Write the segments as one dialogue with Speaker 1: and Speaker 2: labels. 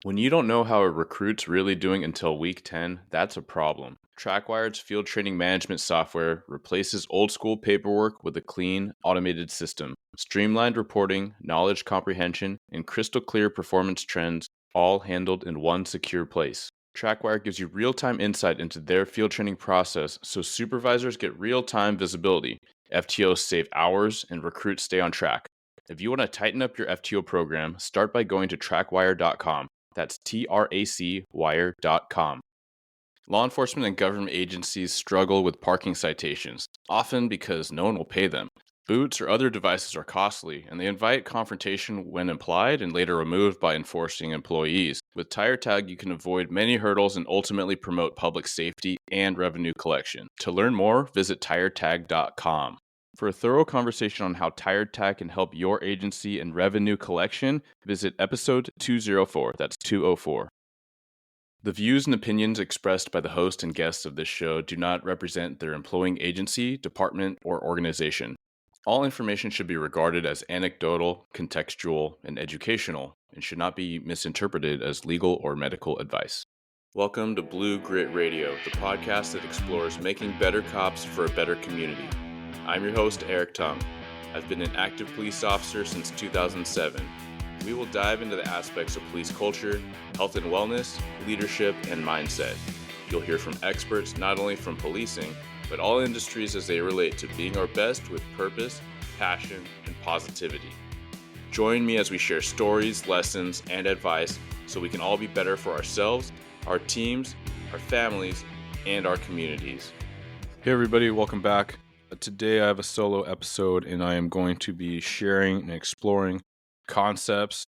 Speaker 1: When you don't know how a recruit's really doing until week 10, that's a problem. TrackWired's field training management software replaces old school paperwork with a clean, automated system. Streamlined reporting, knowledge comprehension, and crystal clear performance trends, all handled in one secure place. TrackWire gives you real-time insight into their field training process so supervisors get real-time visibility. FTOs save hours and recruits stay on track. If you want to tighten up your FTO program, start by going to trackwire.com. That's tracwire.com. Law enforcement and government agencies struggle with parking citations, often because no one will pay them. Boots or other devices are costly, and they invite confrontation when implied and later removed by enforcing employees. With Tire Tag, you can avoid many hurdles and ultimately promote public safety and revenue collection. To learn more, visit tiretag.com. For a thorough conversation on how Tire Tag can help your agency in revenue collection, visit episode 204. That's 204. The views and opinions expressed by the host and guests of this show do not represent their employing agency, department, or organization. All information should be regarded as anecdotal, contextual, and educational, and should not be misinterpreted as legal or medical advice. Welcome to Blue Grit Radio, the podcast that explores making better cops for a better community. I'm your host, Eric Tung. I've been an active police officer since 2007. We will dive into the aspects of police culture, health and wellness, leadership, and mindset. You'll hear from experts not only from policing, but all industries as they relate to being our best with purpose, passion, and positivity. Join me as we share stories, lessons, and advice so we can all be better for ourselves, our teams, our families, and our communities. Hey everybody, welcome back. Today I have a solo episode and I am going to be sharing and exploring concepts,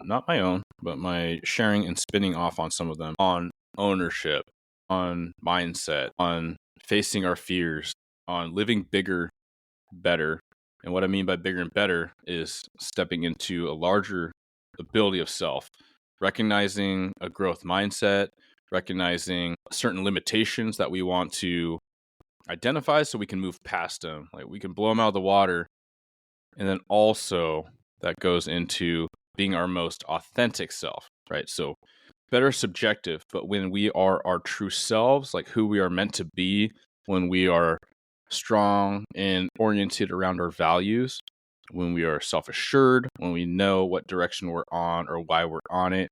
Speaker 1: not my own, but my sharing and spinning off on some of them, on ownership, on mindset, on facing our fears, on living bigger, better. And what I mean by bigger and better is stepping into a larger ability of self, recognizing a growth mindset, recognizing certain limitations that we want to identify so we can move past them. Like we can blow them out of the water. And then also that goes into being our most authentic self, right? So better subjective, but when we are our true selves, like who we are meant to be, when we are strong and oriented around our values, when we are self-assured, when we know what direction we're on or why we're on it,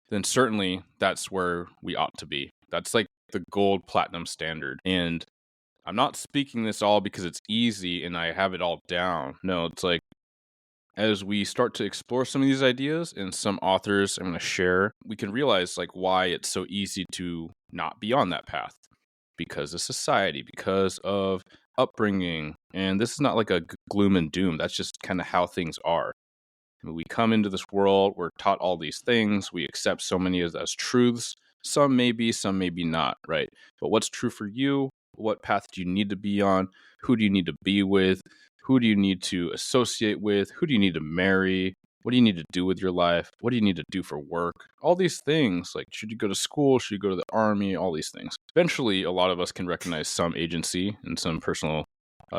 Speaker 1: then certainly that's where we ought to be. That's like the gold platinum standard. And I'm not speaking this all because it's easy and I have it all down. No, it's like as we start to explore some of these ideas and some authors I'm going to share, we can realize like why it's so easy to not be on that path because of society, because of upbringing. And this is not like a gloom and doom. That's just kind of how things are. We come into this world, we're taught all these things, we accept so many as truths. Some may be not, right? But what's true for you? What path do you need to be on? Who do you need to be with? Who do you need to associate with? Who do you need to marry? What do you need to do with your life? What do you need to do for work? All these things, like should you go to school? Should you go to the army? All these things. Eventually, a lot of us can recognize some agency and some personal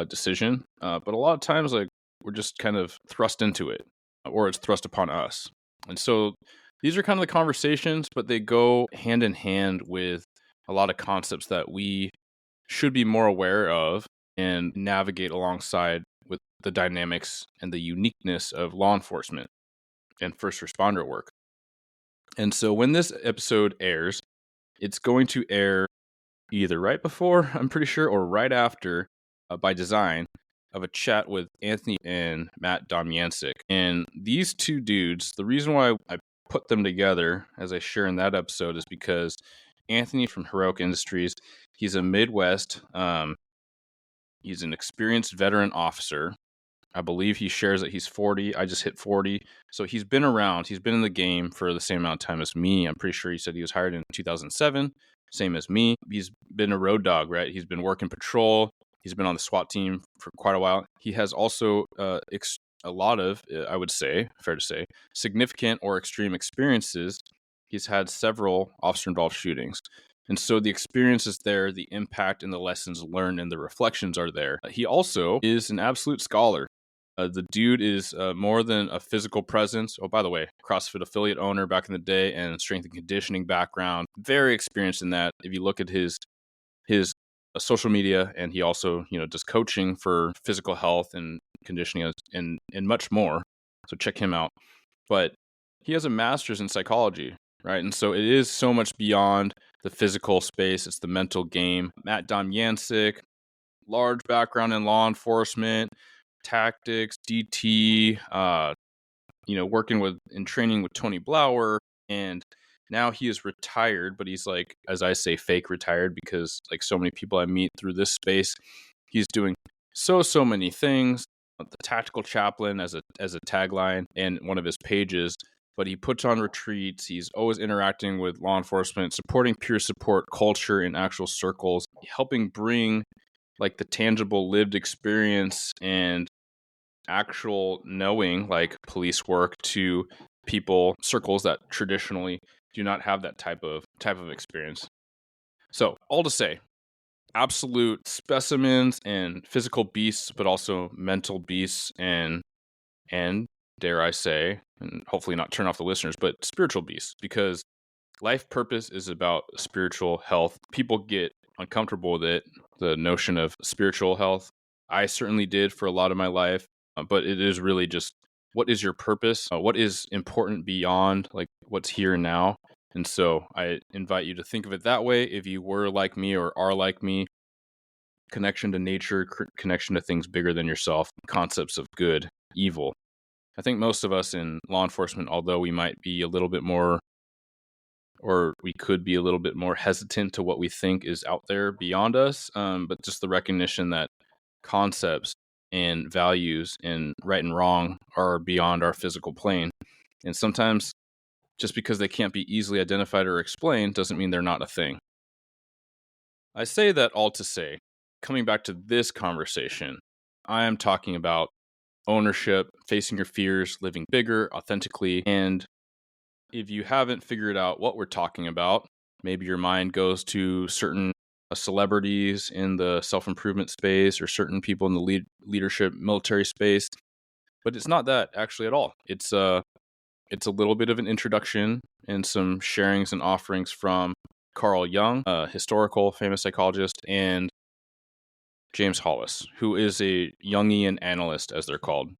Speaker 1: decision. But a lot of times, like we're just kind of thrust into it, or it's thrust upon us. And so these are kind of the conversations, but they go hand in hand with a lot of concepts that we should be more aware of and navigate alongside with the dynamics and the uniqueness of law enforcement and first responder work. And so when this episode airs, it's going to air either right before, I'm pretty sure, or right after, by design, of a chat with Anthony and Matt Domyancic. And these two dudes, the reason why I put them together, as I share in that episode, is because Anthony from Heroic Industries, he's a Midwest, he's an experienced veteran officer. I believe he shares that he's 40. I just hit 40. So he's been around. He's been in the game for the same amount of time as me. I'm pretty sure he said he was hired in 2007, same as me. He's been a road dog, right? He's been working patrol. He's been on the SWAT team for quite a while. He has also a lot of, I would say, fair to say, significant or extreme experiences. He's had several officer-involved shootings. And so the experience is there, the impact and the lessons learned and the reflections are there. He also is an absolute scholar. The dude is more than a physical presence. Oh, by the way, CrossFit affiliate owner back in the day and strength and conditioning background. Very experienced in that. If you look at his social media, and he also does coaching for physical health and conditioning and much more. So check him out. But he has a master's in psychology, right? And so it is so much beyond the physical space. It's the mental game. Matt Domyancic, large background in law enforcement, tactics, DT, working with and training with Tony Blauer. And now he is retired, but he's like, as I say, fake retired, because like so many people I meet through this space, he's doing so many things. The tactical chaplain as a tagline and one of his pages, but he puts on retreats. He's always interacting with law enforcement, supporting peer support culture in actual circles, helping bring like the tangible lived experience and actual knowing like police work to people circles that traditionally do not have that type of experience. So all to say, absolute specimens and physical beasts, but also mental beasts and dare I say, and hopefully not turn off the listeners, but spiritual beasts, because life purpose is about spiritual health. People get uncomfortable with it, the notion of spiritual health. I certainly did for a lot of my life, but it is really just, what is your purpose? What is important beyond like what's here and now? And so I invite you to think of it that way. If you were like me or are like me, connection to nature, connection to things bigger than yourself, concepts of good, evil. I think most of us in law enforcement, although we might be a little bit more, or we could be a little bit more hesitant to what we think is out there beyond us, but just the recognition that concepts and values and right and wrong are beyond our physical plane. And sometimes just because they can't be easily identified or explained doesn't mean they're not a thing. I say that all to say, coming back to this conversation, I am talking about ownership, facing your fears, living bigger, authentically. And if you haven't figured out what we're talking about, maybe your mind goes to certain celebrities in the self-improvement space or certain people in the leadership military space. But it's not that actually at all. It's a little bit of an introduction and some sharings and offerings from Carl Jung, a historical famous psychologist, and James Hollis, who is a Jungian analyst, as they're called,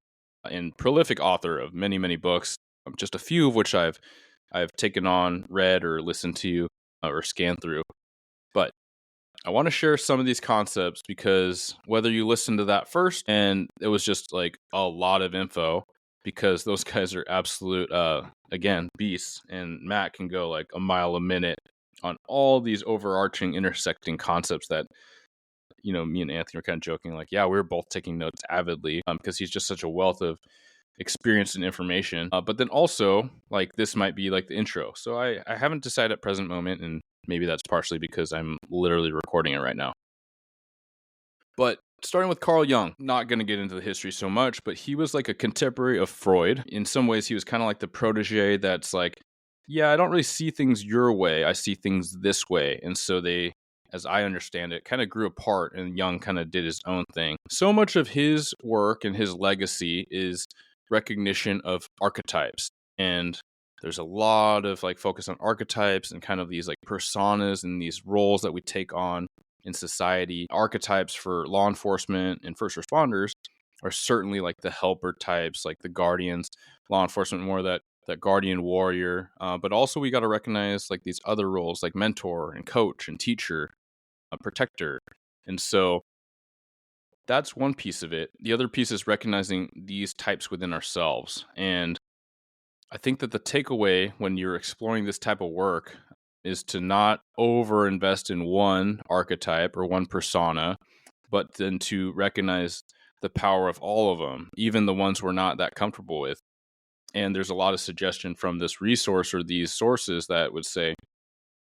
Speaker 1: and prolific author of many, many books, just a few of which I've taken on, read, or listened to, or scanned through. But I want to share some of these concepts because whether you listen to that first and it was just like a lot of info, because those guys are absolute, again, beasts, and Matt can go like a mile a minute on all these overarching intersecting concepts that, me and Anthony were kind of joking, like, yeah, we were both taking notes avidly because he's just such a wealth of experience and information. But then also, like, this might be like the intro. So I haven't decided at present moment, and maybe that's partially because I'm literally recording it right now. But starting with Carl Jung, not going to get into the history so much, but he was like a contemporary of Freud. In some ways, he was kind of like the protege that's like, yeah, I don't really see things your way. I see things this way. And so they, as I understand it, kind of grew apart, and Jung kind of did his own thing. So much of his work and his legacy is recognition of archetypes. And there's a lot of like focus on archetypes and kind of these like personas and these roles that we take on in society. Archetypes for law enforcement and first responders are certainly like the helper types, like the guardians. Law enforcement more that guardian warrior, but also we got to recognize like these other roles like mentor and coach and teacher, protector. And so that's one piece of it. The other piece is recognizing these types within ourselves. And I think that the takeaway when you're exploring this type of work is to not overinvest in one archetype or one persona, but then to recognize the power of all of them, even the ones we're not that comfortable with. And there's a lot of suggestion from this resource or these sources that would say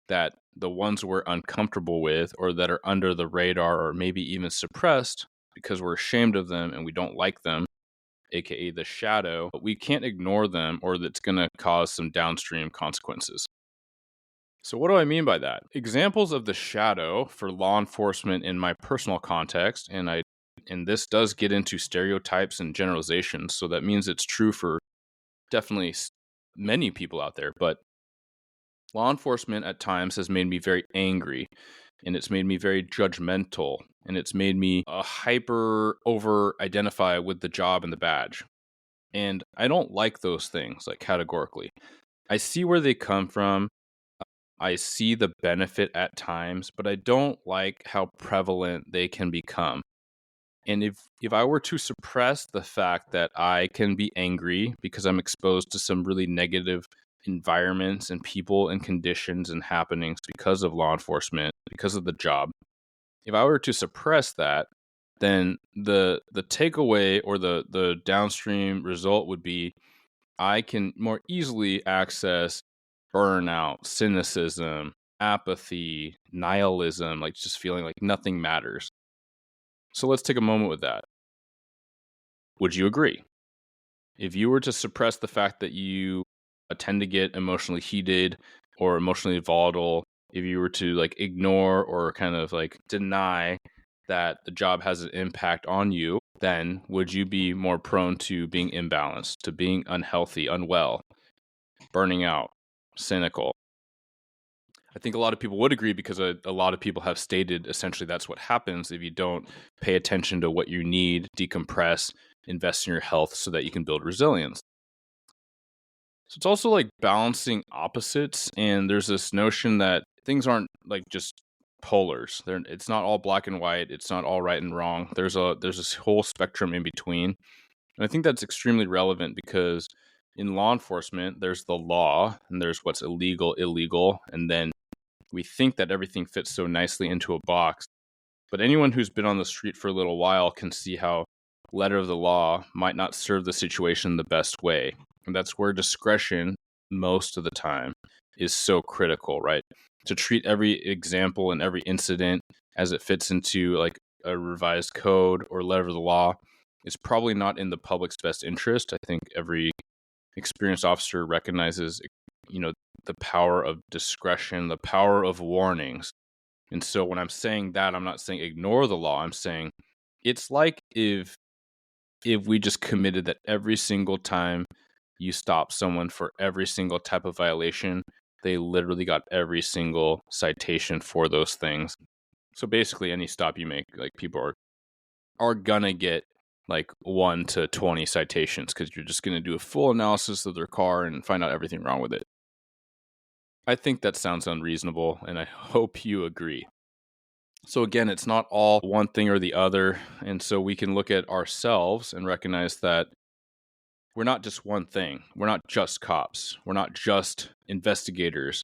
Speaker 1: that the ones we're uncomfortable with or that are under the radar or maybe even suppressed because we're ashamed of them and we don't like them, aka the shadow, but we can't ignore them or that's going to cause some downstream consequences. So what do I mean by that? Examples of the shadow for law enforcement in my personal context, and I And this does get into stereotypes and generalizations. So that means it's true for definitely many people out there. But law enforcement at times has made me very angry, and it's made me very judgmental, and it's made me hyper over identify with the job and the badge. And I don't like those things, like categorically. I see where they come from. I see the benefit at times, but I don't like how prevalent they can become. And if I were to suppress the fact that I can be angry because I'm exposed to some really negative environments and people and conditions and happenings because of law enforcement, because of the job, if I were to suppress that, then the takeaway or the downstream result would be I can more easily access burnout, cynicism, apathy, nihilism, like just feeling like nothing matters. So let's take a moment with that. Would you agree? If you were to suppress the fact that you tend to get emotionally heated or emotionally volatile, if you were to like ignore or kind of like deny that the job has an impact on you, then would you be more prone to being imbalanced, to being unhealthy, unwell, burning out, cynical? I think a lot of people would agree because a lot of people have stated essentially that's what happens if you don't pay attention to what you need, decompress, invest in your health so that you can build resilience. So it's also like balancing opposites, and there's this notion that things aren't like just polars. It's not all black and white. It's not all right and wrong. There's this whole spectrum in between. And I think that's extremely relevant because in law enforcement, there's the law and there's what's illegal, and then we think that everything fits so nicely into a box. But anyone who's been on the street for a little while can see how letter of the law might not serve the situation the best way. And that's where discretion, most of the time, is so critical, right? To treat every example and every incident as it fits into like a revised code or letter of the law is probably not in the public's best interest. I think every experienced officer recognizes, the power of discretion, the power of warnings. And so when I'm saying that, I'm not saying ignore the law. I'm saying it's like if we just committed that every single time you stop someone for every single type of violation, they literally got every single citation for those things. So basically any stop you make, like people are gonna get like 1 to 20 citations because you're just gonna do a full analysis of their car and find out everything wrong with it. I think that sounds unreasonable, and I hope you agree. So again, it's not all one thing or the other. And so we can look at ourselves and recognize that we're not just one thing. We're not just cops. We're not just investigators.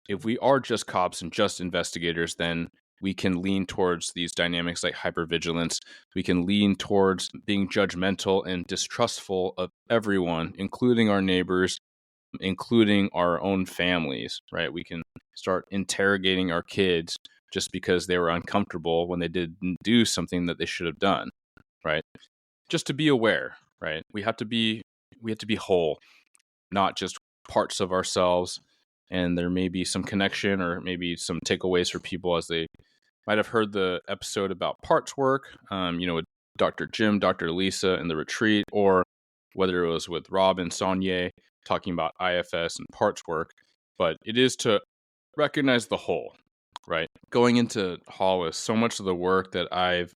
Speaker 1: If we are just cops and just investigators, then we can lean towards these dynamics like hypervigilance. We can lean towards being judgmental and distrustful of everyone, including our neighbors, including our own families, right? We can start interrogating our kids just because they were uncomfortable when they didn't do something that they should have done, right? Just to be aware, right? We have to be whole, not just parts of ourselves. And there may be some connection or maybe some takeaways for people as they might have heard the episode about parts work, with Dr. Jim, Dr. Lisa in the retreat, or whether it was with Rob and Sonia talking about IFS and parts work. But it is to recognize the whole, right? Going into Hollis, so much of the work that I've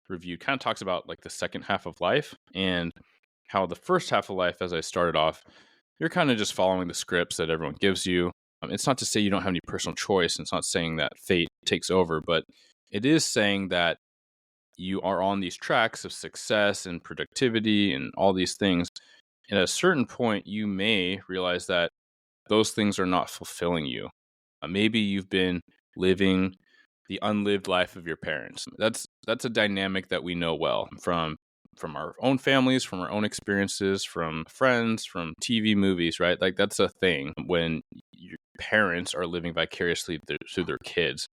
Speaker 1: reviewed kind of talks about like the second half of life and how the first half of life, as I started off, you're kind of just following the scripts that everyone gives you. It's not to say you don't have any personal choice. It's not saying that fate takes over, but it is saying that you are on these tracks of success and productivity and all these things. And at a certain point, you may realize that those things are not fulfilling you. Maybe you've been living the unlived life of your parents. That's a dynamic that we know well from our own families, from our own experiences, from friends, from TV movies, right? Like that's a thing when your parents are living vicariously through their kids.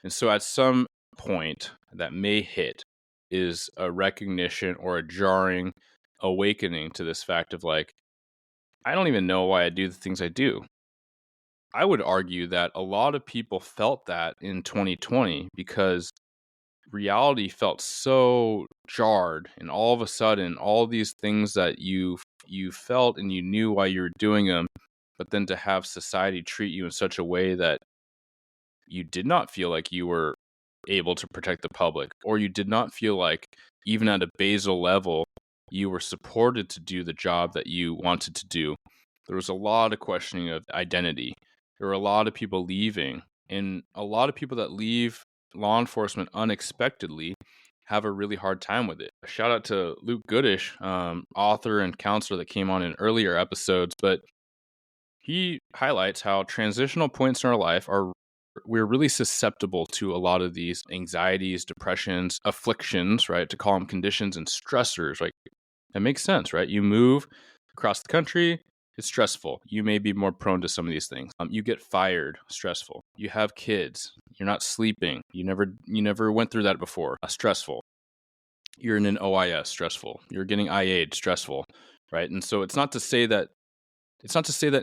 Speaker 1: And so at some point that may hit is a recognition or a jarring awakening to this fact of like, I don't even know why I do the things I do. I would argue that a lot of people felt that in 2020 because reality felt so jarred, and all of a sudden all these things that you felt and you knew why you were doing them, but then to have society treat you in such a way that you did not feel like you were able to protect the public, or you did not feel like, even at a basal level, you were supported to do the job that you wanted to do. There was a lot of questioning of identity. There were a lot of people leaving, and a lot of people that leave law enforcement unexpectedly have a really hard time with it. A shout out to Luke Goodish, author and counselor that came on in earlier episodes, but he highlights how transitional points in our life are we're really susceptible to a lot of these anxieties, depressions, afflictions, right? To call them conditions and stressors, right? That makes sense, right? You move across the country, it's stressful. You may be more prone to some of these things. You get fired, stressful. You have kids, you're not sleeping. You never went through that before, stressful. You're in an OIS, stressful. You're getting IA'd, stressful, right? And so it's not to say that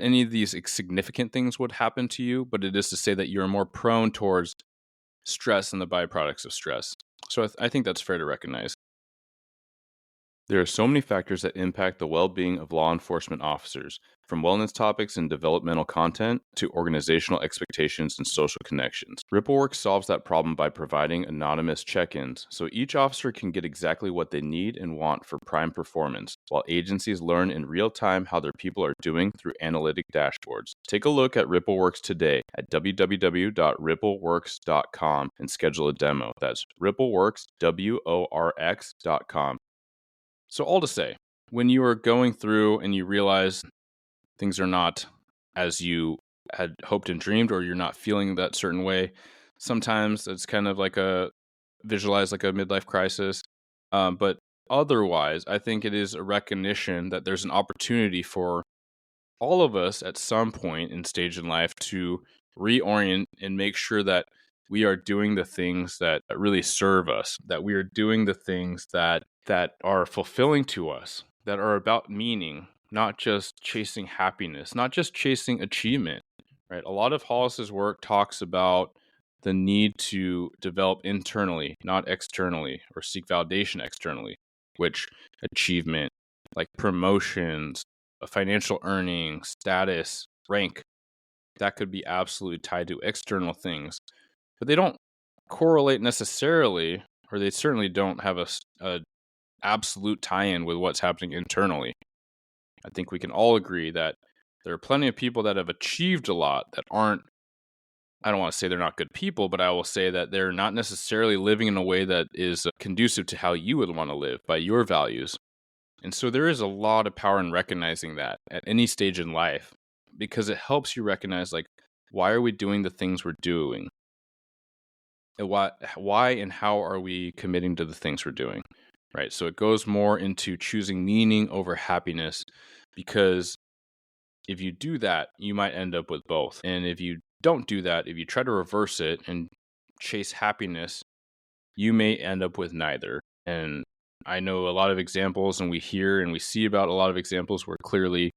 Speaker 1: any of these significant things would happen to you, but it is to say that you're more prone towards stress and the byproducts of stress. So I think that's fair to recognize. There are so many factors that impact the well-being of law enforcement officers, from wellness topics and developmental content to organizational expectations and social connections. RippleWorks solves that problem by providing anonymous check-ins, so each officer can get exactly what they need and want for prime performance, while agencies learn in real time how their people are doing through analytic dashboards. Take a look at RippleWorks today at www.rippleworks.com and schedule a demo. That's RippleWorks, WORX.com. So all to say, when you are going through and you realize things are not as you had hoped and dreamed, or you're not feeling that certain way, sometimes it's kind of like visualize like a midlife crisis. But otherwise, I think it is a recognition that there's an opportunity for all of us at some point in stage in life to reorient and make sure that we are doing the things that really serve us, that we are doing the things that are fulfilling to us, that are about meaning, not just chasing happiness, not just chasing achievement, right? A lot of Hollis's work talks about the need to develop internally, not externally, or seek validation externally, which achievement, like promotions, financial earnings, status, rank, that could be absolutely tied to external things, but they don't correlate necessarily, or they certainly don't have a absolute tie-in with what's happening internally. I think we can all agree that there are plenty of people that have achieved a lot that aren't, I don't want to say they're not good people, but I will say that they're not necessarily living in a way that is conducive to how you would want to live by your values. And so there is a lot of power in recognizing that at any stage in life, because it helps you recognize, like, why are we doing the things we're doing? And why and how are we committing to the things we're doing? Right. So it goes more into choosing meaning over happiness, because if you do that, you might end up with both. And if you don't do that, if you try to reverse it and chase happiness, you may end up with neither. And I know a lot of examples, and we hear and we see about a lot of examples where clearly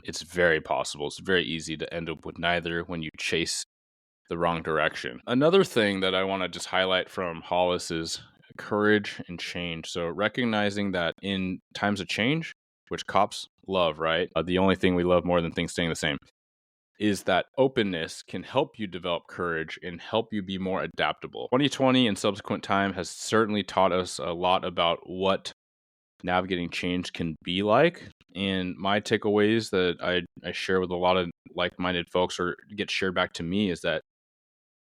Speaker 1: it's very possible. It's very easy to end up with neither when you chase the wrong direction. Another thing that I want to just highlight from Hollis is courage and change. So recognizing that in times of change, which cops love, right? The only thing we love more than things staying the same is that openness can help you develop courage and help you be more adaptable. 2020 and subsequent time has certainly taught us a lot about what navigating change can be like. And my takeaways that I share with a lot of like-minded folks, or get shared back to me, is that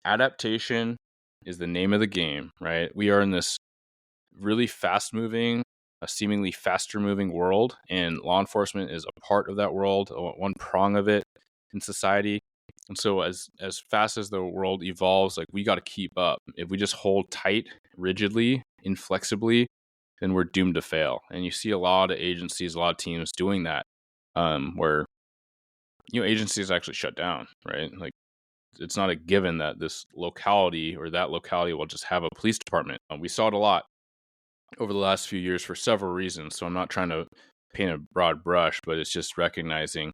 Speaker 1: adaptation is the name of the game, right? We are in this really fast-moving, seemingly faster-moving world, and law enforcement is a part of that world, one prong of it in society. And so as fast as the world evolves, like, we got to keep up. If we just hold tight, rigidly, inflexibly, then we're doomed to fail. And you see a lot of agencies, a lot of teams doing that, where agencies actually shut down, right? Like, it's not a given that this locality or that locality will just have a police department. We saw it a lot over the last few years for several reasons. So I'm not trying to paint a broad brush, but it's just recognizing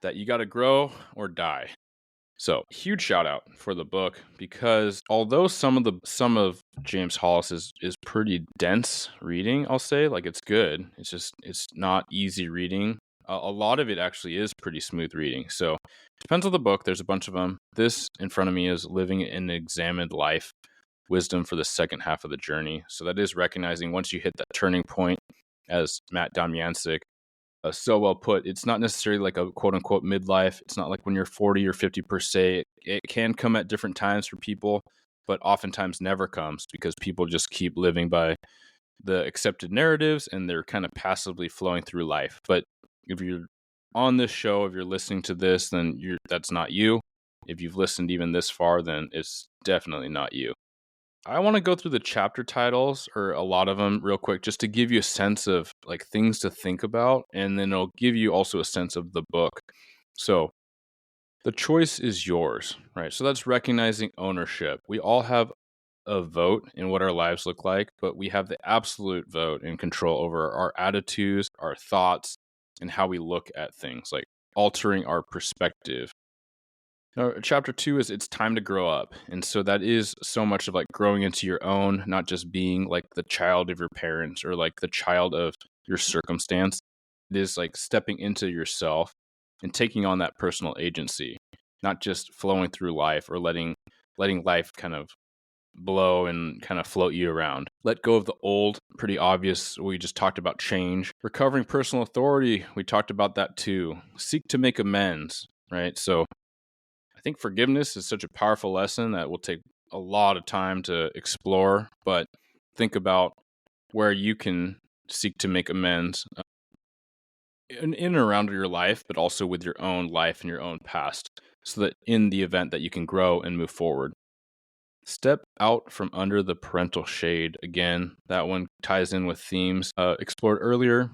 Speaker 1: that you got to grow or die. So, huge shout out for the book, because although some of James Hollis is pretty dense reading, I'll say, like, it's good. It's not easy reading. A lot of it actually is pretty smooth reading. So, depends on the book. There's a bunch of them. This in front of me is Living an Examined Life: Wisdom for the Second Half of the Journey. So that is recognizing once you hit that turning point, as Matt Domyancic so well put. It's not necessarily like a quote unquote midlife. It's not like when you're 40 or 50 per se. It can come at different times for people, but oftentimes never comes because people just keep living by the accepted narratives and they're kind of passively flowing through life. But if you're on this show, if you're listening to this, then that's not you. If you've listened even this far, then it's definitely not you. I want to go through the chapter titles, or a lot of them, real quick, just to give you a sense of like things to think about, and then it'll give you also a sense of the book. So, the choice is yours, right? So that's recognizing ownership. We all have a vote in what our lives look like, but we have the absolute vote and control over our attitudes, our thoughts, and how we look at things, like altering our perspective. Now, chapter 2 is it's time to grow up. And so that is so much of like growing into your own, not just being like the child of your parents or like the child of your circumstance. It is like stepping into yourself and taking on that personal agency, not just flowing through life or letting life kind of blow and kind of float you around. Let go of the old, pretty obvious. We just talked about change. Recovering personal authority, we talked about that too. Seek to make amends, right? So I think forgiveness is such a powerful lesson that will take a lot of time to explore, but think about where you can seek to make amends in and around your life, but also with your own life and your own past, so that in the event that you can grow and move forward. Step out from under the parental shade. Again, that one ties in with themes explored earlier.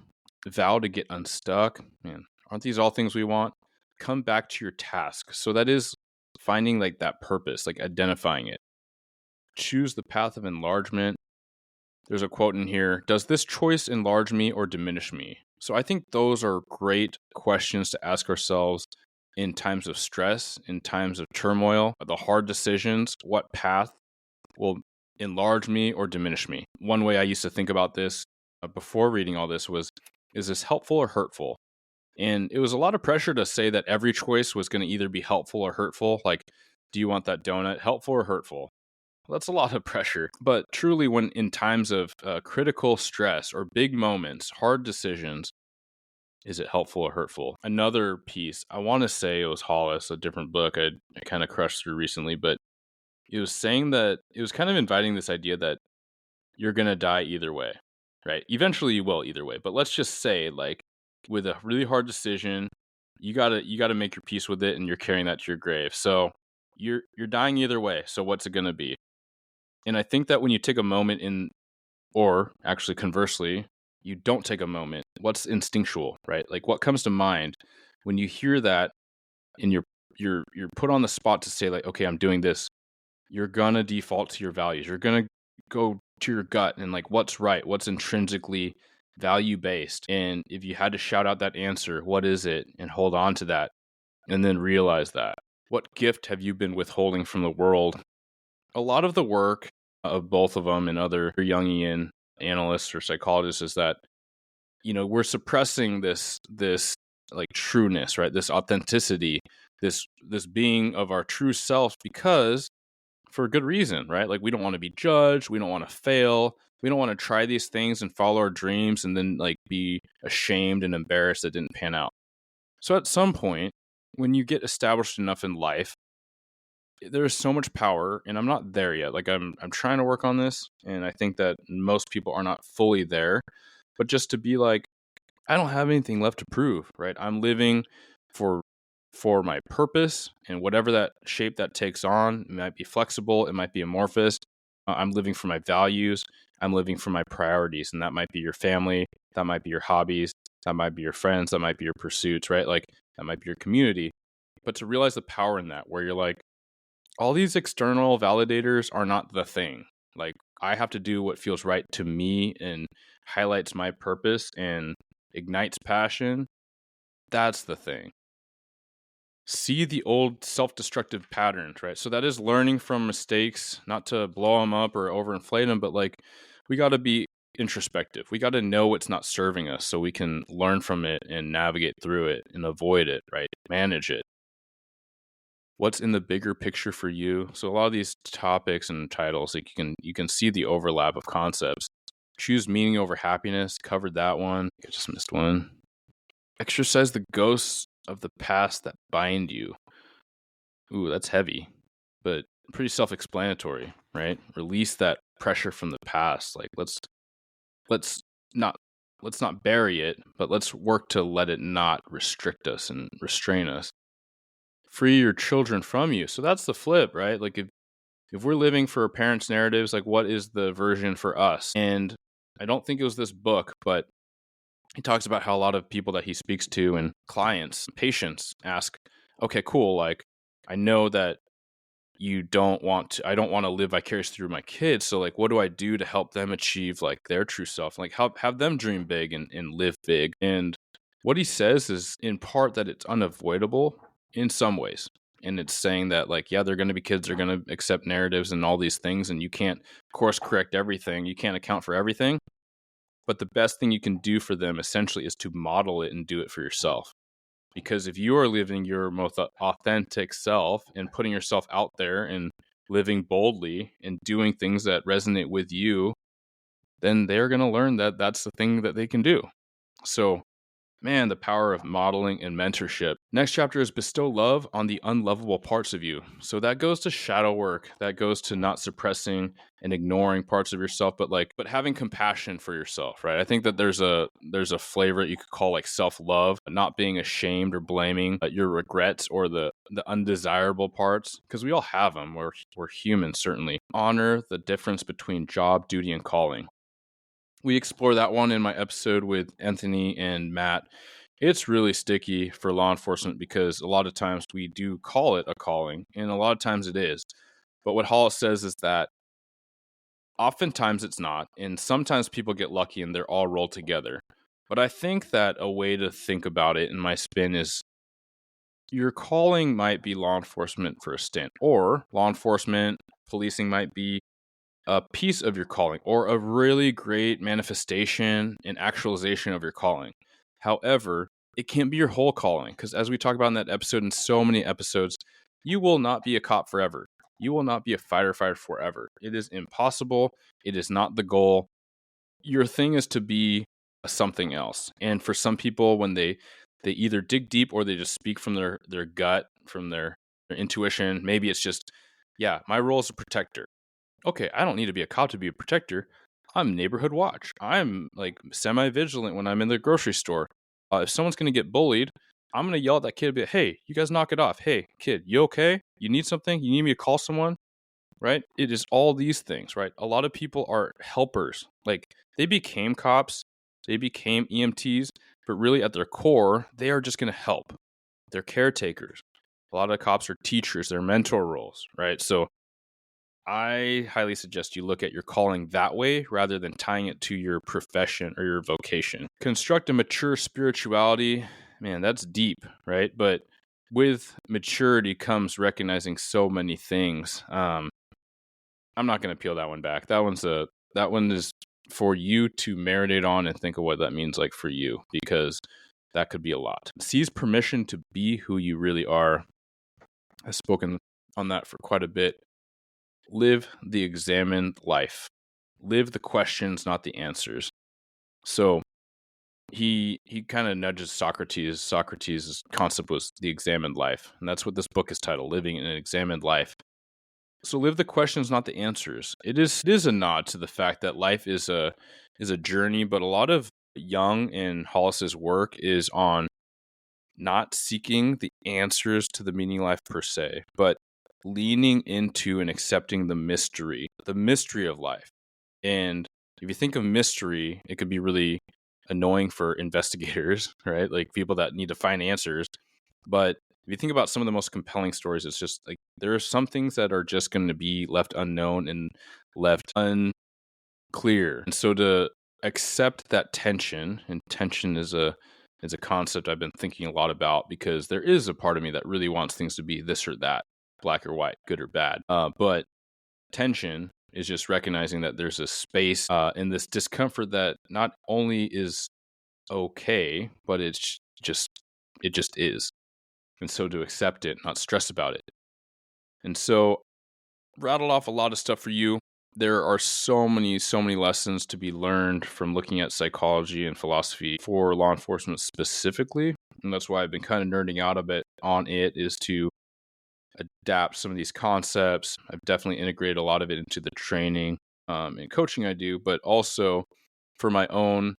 Speaker 1: Vow to get unstuck. Man, aren't these all things we want? Come back to your task. So that is finding like that purpose, like identifying it. Choose the path of enlargement. There's a quote in here. Does this choice enlarge me or diminish me? So I think those are great questions to ask ourselves in times of stress, in times of turmoil, the hard decisions. What path will enlarge me or diminish me? One way I used to think about this before reading all this was, is this helpful or hurtful? And it was a lot of pressure to say that every choice was going to either be helpful or hurtful. Like, do you want that donut, helpful or hurtful? Well, that's a lot of pressure. But truly, when in times of critical stress or big moments, hard decisions, is it helpful or hurtful? Another piece, I want to say it was Hollis, a different book I kind of crushed through recently, but it was saying that it was kind of inviting this idea that you're going to die either way, right? Eventually you will either way. But let's just say, like, with a really hard decision, you gotta make your peace with it, and you're carrying that to your grave. So you're dying either way. So what's it gonna be? And I think that when you take a moment or actually conversely, you don't take a moment, what's instinctual, right? Like what comes to mind when you hear that, and you're put on the spot to say like, okay, I'm doing this. You're gonna default to your values. You're gonna go to your gut and like what's right, what's intrinsically value based. And if you had to shout out that answer, what is it? And hold on to that. And then realize that. What gift have you been withholding from the world? A lot of the work of both of them and other Jungian analysts or psychologists is that, we're suppressing this like trueness, right? This authenticity, this being of our true self, because for a good reason, right? Like we don't want to be judged, we don't want to fail, we don't want to try these things and follow our dreams and then like be ashamed and embarrassed that didn't pan out. So at some point, when you get established enough in life, there's so much power, and I'm not there yet. Like I'm trying to work on this, and I think that most people are not fully there. But just to be like, I don't have anything left to prove, right? I'm living for my purpose, and whatever that shape that takes on, it might be flexible, it might be amorphous. I'm living for my values, I'm living for my priorities, and that might be your family, that might be your hobbies, that might be your friends, that might be your pursuits, right? Like that might be your community. But to realize the power in that, where you're like, all these external validators are not the thing. Like I have to do what feels right to me and highlights my purpose and ignites passion. That's the thing. see the old self-destructive patterns, right? So that is learning from mistakes, not to blow them up or overinflate them, but like we got to be introspective. We got to know what's not serving us so we can learn from it and navigate through it and avoid it, right? Manage it. What's in the bigger picture for you? So a lot of these topics and titles, like you can see the overlap of concepts. Choose meaning over happiness. Covered that one. I just missed one. Exercise the ghosts of the past that bind you. Ooh, that's heavy, but pretty self-explanatory, right? Release that pressure from the past. Like let's not let's not bury it, but let's work to let it not restrict us and restrain us. Free your children from you. So that's the flip, right? Like if we're living for our parents' narratives, like what is the version for us? And I don't think it was this book, but he talks about how a lot of people that he speaks to and clients, patients ask, okay, cool. Like I know that I don't want to live vicariously through my kids. So like, what do I do to help them achieve like their true self? Like have them dream big and live big. And what he says is in part that it's unavoidable in some ways. And it's saying that like, yeah, they're going to be kids. They're going to accept narratives and all these things. And you can't course correct everything. You can't account for everything. But the best thing you can do for them essentially is to model it and do it for yourself. Because if you are living your most authentic self and putting yourself out there and living boldly and doing things that resonate with you, then they're going to learn that that's the thing that they can do. So, man, the power of modeling and mentorship. Next chapter is bestow love on the unlovable parts of you. So that goes to shadow work. That goes to not suppressing and ignoring parts of yourself, but having compassion for yourself, right? I think that there's a flavor that you could call like self-love, not being ashamed or blaming your regrets or the undesirable parts, because we all have them. We're human, certainly. Honor the difference between job, duty, and calling. We explore that one in my episode with Anthony and Matt. It's really sticky for law enforcement because a lot of times we do call it a calling, and a lot of times it is. But what Hollis says is that oftentimes it's not, and sometimes people get lucky and they're all rolled together. But I think that a way to think about it in my spin is your calling might be law enforcement for a stint, or law enforcement, policing might be a piece of your calling or a really great manifestation and actualization of your calling. However, it can't be your whole calling because as we talked about in that episode and so many episodes, you will not be a cop forever. You will not be a firefighter forever. It is impossible. It is not the goal. Your thing is to be something else. And for some people, when they either dig deep or they just speak from their gut, from their intuition, maybe it's just, yeah, my role is a protector. Okay, I don't need to be a cop to be a protector. I'm neighborhood watch. I'm like semi-vigilant when I'm in the grocery store. If someone's going to get bullied, I'm going to yell at that kid, be like, hey, you guys knock it off. Hey, kid, you okay? You need something? You need me to call someone? Right? It is all these things, right? A lot of people are helpers. Like they became cops, they became EMTs, but really at their core, they are just going to help. They're caretakers. A lot of cops are teachers, they're mentor roles, right? So I highly suggest you look at your calling that way rather than tying it to your profession or your vocation. Construct a mature spirituality. Man, that's deep, right? But with maturity comes recognizing so many things. I'm not going to peel that one back. That one is for you to marinate on and think of what that means like for you, because that could be a lot. Seize permission to be who you really are. I've spoken on that for quite a bit. Live the examined life. Live the questions, not the answers. So he kind of nudges Socrates. Socrates' concept was the examined life. And that's what this book is titled, Living in an Examined Life. So live the questions, not the answers. It is a nod to the fact that life is a journey, but a lot of Jung and Hollis's work is on not seeking the answers to the meaning of life per se, but leaning into and accepting the mystery of life. And if you think of mystery, it could be really annoying for investigators, right? Like people that need to find answers. But if you think about some of the most compelling stories, it's just like there are some things that are just going to be left unknown and left unclear. And so to accept that tension, and tension is a It's a concept I've been thinking a lot about because there is a part of me that really wants things to be this or that, black or white, good or bad. But tension is just recognizing that there's a space in this discomfort that not only is okay, but it just is. And so to accept it, not stress about it. And so rattled off a lot of stuff for you. There are so many lessons to be learned from looking at psychology and philosophy for law enforcement specifically. And that's why I've been kind of nerding out a bit on it, is to adapt some of these concepts. I've definitely integrated a lot of it into the training and coaching I do, but also for my own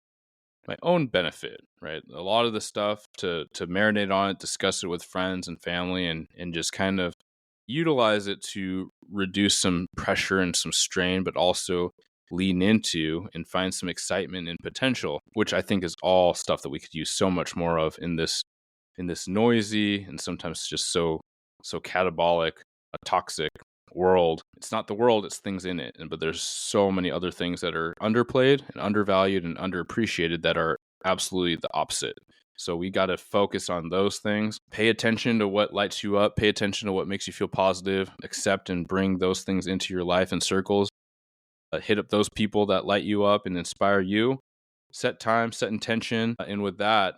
Speaker 1: benefit, right? A lot of the stuff to marinate on it, discuss it with friends and family, and just kind of utilize it to reduce some pressure and some strain, but also lean into and find some excitement and potential, which I think is all stuff that we could use so much more of in this noisy and sometimes just so catabolic, toxic world. It's not the world, it's things in it. But there's so many other things that are underplayed and undervalued and underappreciated that are absolutely the opposite. So we got to focus on those things. Pay attention to what lights you up. Pay attention to what makes you feel positive. Accept and bring those things into your life and circles. Hit up those people that light you up and inspire you. Set time, set intention. And with that,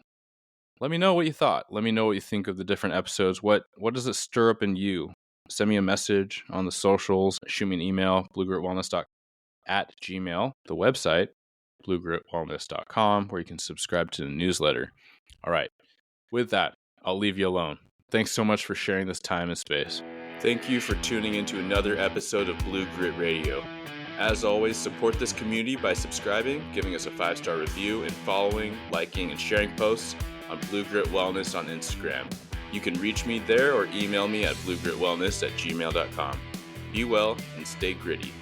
Speaker 1: let me know what you thought. Let me know what you think of the different episodes. What does it stir up in you? Send me a message on the socials. Shoot me an email, bluegritwellness@gmail.com. The website, bluegritwellness.com, where you can subscribe to the newsletter. All right. With that, I'll leave you alone. Thanks so much for sharing this time and space. Thank you for tuning into another episode of Blue Grit Radio. As always, support this community by subscribing, giving us a 5-star review, and following, liking, and sharing posts on Blue Grit Wellness on Instagram. You can reach me there or email me at bluegritwellness@gmail.com. Be well and stay gritty.